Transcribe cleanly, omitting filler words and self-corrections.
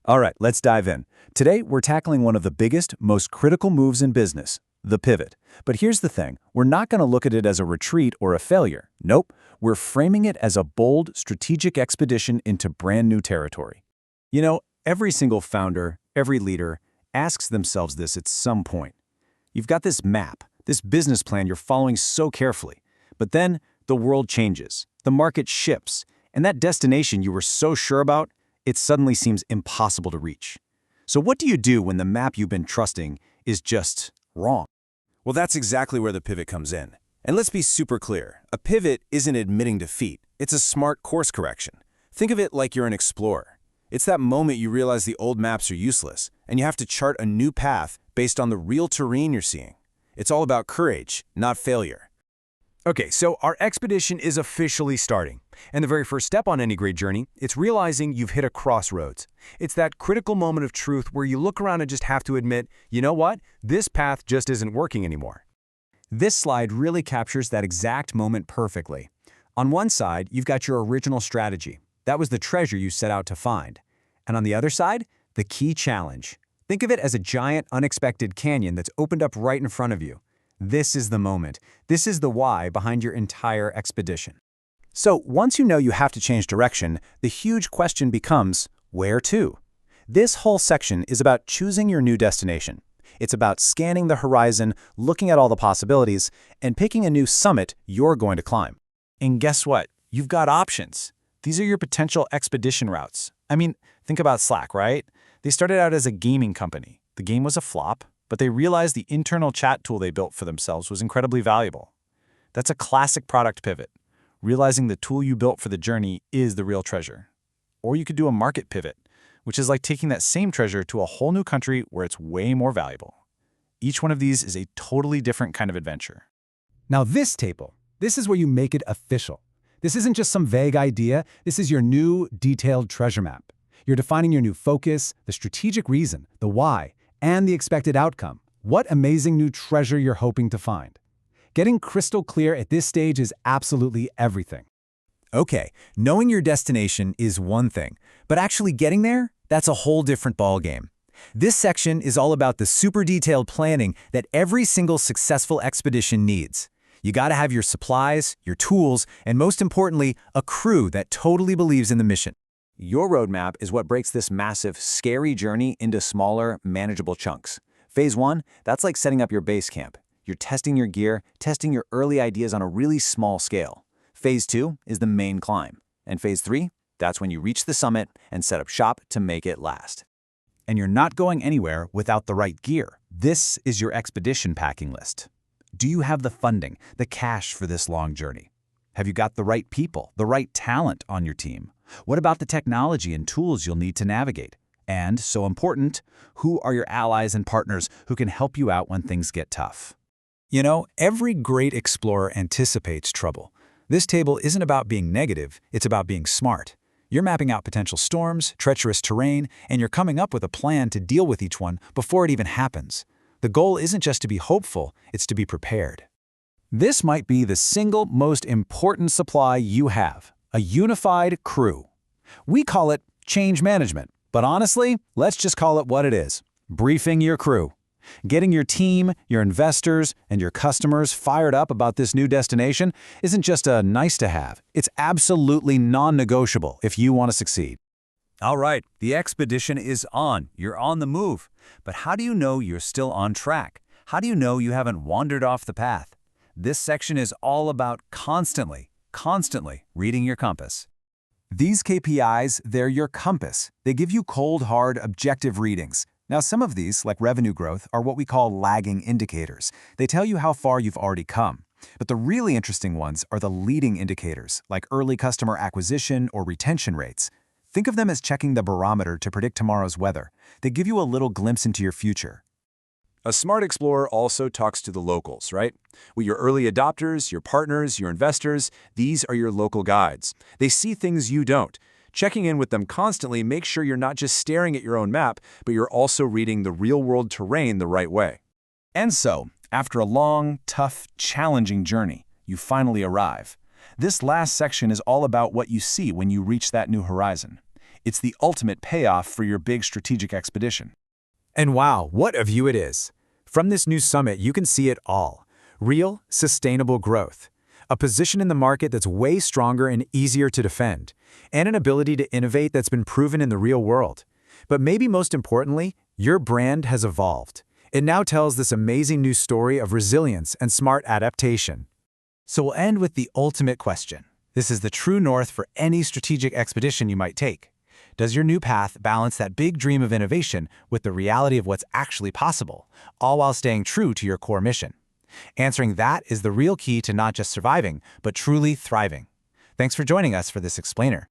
All right, let's dive in. Today, we're tackling one of the biggest, most critical moves in business, the pivot. But here's the thing, we're not going to look at it as a retreat or a failure. Nope, we're framing it as a bold, strategic expedition into brand new territory. You know, every single founder, every leader, asks themselves this at some point. You've got this map, this business plan you're following so carefully. But then, the world changes, the market shifts, and that destination you were so sure about, it suddenly seems impossible to reach. So what do you do when the map you've been trusting is just wrong? Well, that's exactly where the pivot comes in. And let's be super clear. A pivot isn't admitting defeat. It's a smart course correction. Think of it like you're an explorer. It's that moment you realize the old maps are useless, and you have to chart a new path based on the real terrain you're seeing. It's all about courage, not failure. Okay, so our expedition is officially starting. And the very first step on any great journey, it's realizing you've hit a crossroads. It's that critical moment of truth where you look around and just have to admit, you know what? This path just isn't working anymore. This slide really captures that exact moment perfectly. On one side, you've got your original strategy. That was the treasure you set out to find. And on the other side, the key challenge. Think of it as a giant, unexpected canyon that's opened up right in front of you. This is the moment. This is the why behind your entire expedition. So once you know you have to change direction, the huge question becomes, where to? This whole section is about choosing your new destination. It's about scanning the horizon, looking at all the possibilities, and picking a new summit you're going to climb. And guess what? You've got options. These are your potential expedition routes. I mean, think about Slack, right? They started out as a gaming company. The game was a flop, but they realized the internal chat tool they built for themselves was incredibly valuable. That's a classic product pivot. Realizing the tool you built for the journey is the real treasure. Or you could do a market pivot, which is like taking that same treasure to a whole new country where it's way more valuable. Each one of these is a totally different kind of adventure. Now this table, this is where you make it official. This isn't just some vague idea, this is your new, detailed treasure map. You're defining your new focus, the strategic reason, the why, and the expected outcome. What amazing new treasure you're hoping to find. Getting crystal clear at this stage is absolutely everything. Okay, knowing your destination is one thing, but actually getting there, that's a whole different ballgame. This section is all about the super detailed planning that every single successful expedition needs. You gotta have your supplies, your tools, and most importantly, a crew that totally believes in the mission. Your roadmap is what breaks this massive, scary journey into smaller, manageable chunks. Phase 1, that's like setting up your base camp. You're testing your gear, testing your early ideas on a really small scale. Phase 2 is the main climb. And Phase 3, that's when you reach the summit and set up shop to make it last. And you're not going anywhere without the right gear. This is your expedition packing list. Do you have the funding, the cash for this long journey? Have you got the right people, the right talent on your team? What about the technology and tools you'll need to navigate? And, so important, who are your allies and partners who can help you out when things get tough? You know, every great explorer anticipates trouble. This table isn't about being negative, it's about being smart. You're mapping out potential storms, treacherous terrain, and you're coming up with a plan to deal with each one before it even happens. The goal isn't just to be hopeful, it's to be prepared. This might be the single most important supply you have. A unified crew. We call it change management, but honestly, let's just call it what it is. Briefing your crew. Getting your team, your investors, and your customers fired up about this new destination isn't just a nice to have. It's absolutely non-negotiable if you want to succeed. All right, the expedition is on. You're on the move. But how do you know you're still on track? How do you know you haven't wandered off the path? This section is all about constantly reading your compass. These KPIs, they're your compass. They give you cold, hard, objective readings. Now, some of these, like revenue growth, are what we call lagging indicators. They tell you how far you've already come. But the really interesting ones are the leading indicators, like early customer acquisition or retention rates. Think of them as checking the barometer to predict tomorrow's weather. They give you a little glimpse into your future. A smart explorer also talks to the locals, right? Well, your early adopters, your partners, your investors, these are your local guides. They see things you don't. Checking in with them constantly makes sure you're not just staring at your own map, but you're also reading the real-world terrain the right way. And so, after a long, tough, challenging journey, you finally arrive. This last section is all about what you see when you reach that new horizon. It's the ultimate payoff for your big strategic expedition. And wow, what a view it is. From this new summit, you can see it all. Real, sustainable growth. A position in the market that's way stronger and easier to defend. And an ability to innovate that's been proven in the real world. But maybe most importantly, your brand has evolved. It now tells this amazing new story of resilience and smart adaptation. So we'll end with the ultimate question. This is the true north for any strategic expedition you might take. Does your new path balance that big dream of innovation with the reality of what's actually possible, all while staying true to your core mission? Answering that is the real key to not just surviving, but truly thriving. Thanks for joining us for this explainer.